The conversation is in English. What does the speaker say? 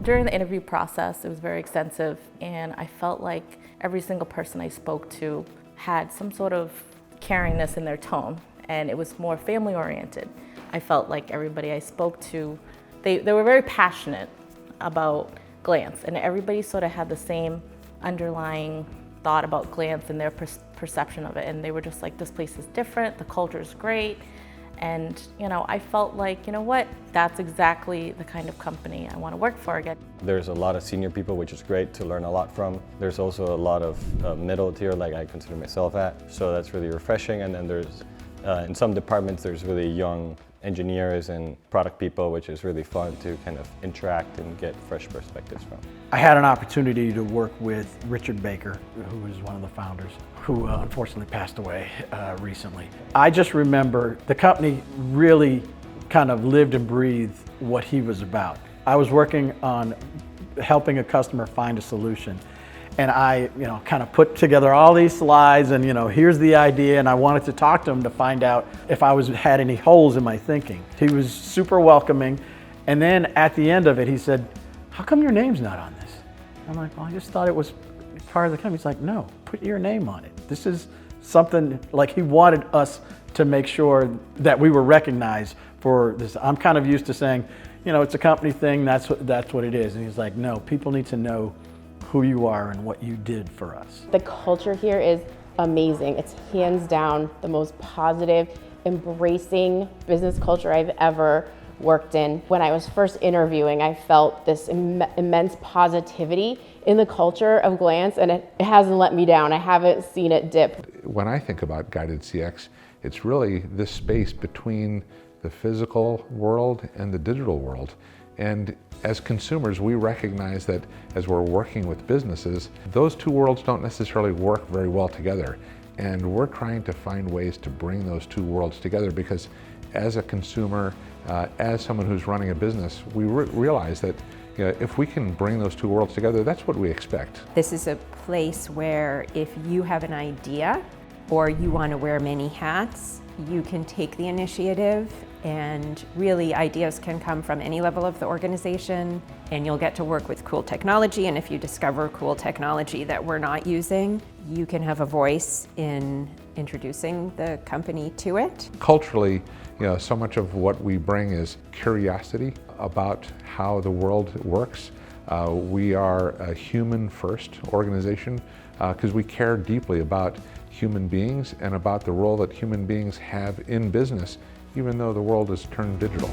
During the interview process, it was very extensive, and I felt like every single person I spoke to had some sort of caringness in their tone, and it was more family oriented. I felt like everybody I spoke to, they were very passionate about Glance, and everybody sort of had the same underlying thought about Glance and their perception of it, and they were just like, this place is different, the culture is great. And I felt like, what, that's exactly the kind of company I want to work for again. There's a lot of senior people, which is great to learn a lot from. There's also a lot of middle tier, like I consider myself at, so that's really refreshing. And then there's, in some departments, there's really young engineers and product people, which is really fun to kind of interact and get fresh perspectives from. I had an opportunity to work with Richard Baker, who is one of the founders, who unfortunately passed away recently. I just remember the company really kind of lived and breathed what he was about. I was working on helping a customer find a solution, and I kind of put together all these slides and here's the idea, and I wanted to talk to him to find out if I had any holes in my thinking. He was super welcoming, and then at the end of it he said, "How come your name's not on this?" I'm like, "Well, I just thought it was part of the company." He's like, "No, put your name on it. This is something," like he wanted us to make sure that we were recognized for this. I'm kind of used to saying, it's a company thing, that's what it is. And he's like, "No, people need to know who you are and what you did for us." The culture here is amazing. It's hands down the most positive, embracing business culture I've ever worked in. When I was first interviewing, I felt this immense positivity in the culture of Glance, and it hasn't let me down. I haven't seen it dip. When I think about guided CX, it's really this space between the physical world and the digital world. And as consumers, we recognize that as we're working with businesses, those two worlds don't necessarily work very well together. And we're trying to find ways to bring those two worlds together, because as a consumer, as someone who's running a business, we realize that if we can bring those two worlds together, that's what we expect. This is a place where if you have an idea or you want to wear many hats, you can take the initiative, and really ideas can come from any level of the organization, and you'll get to work with cool technology. And if you discover cool technology that we're not using, you can have a voice in introducing the company to it. Culturally, so much of what we bring is curiosity about how the world works. We are a human-first organization because we care deeply about human beings and about the role that human beings have in business, even though the world has turned digital.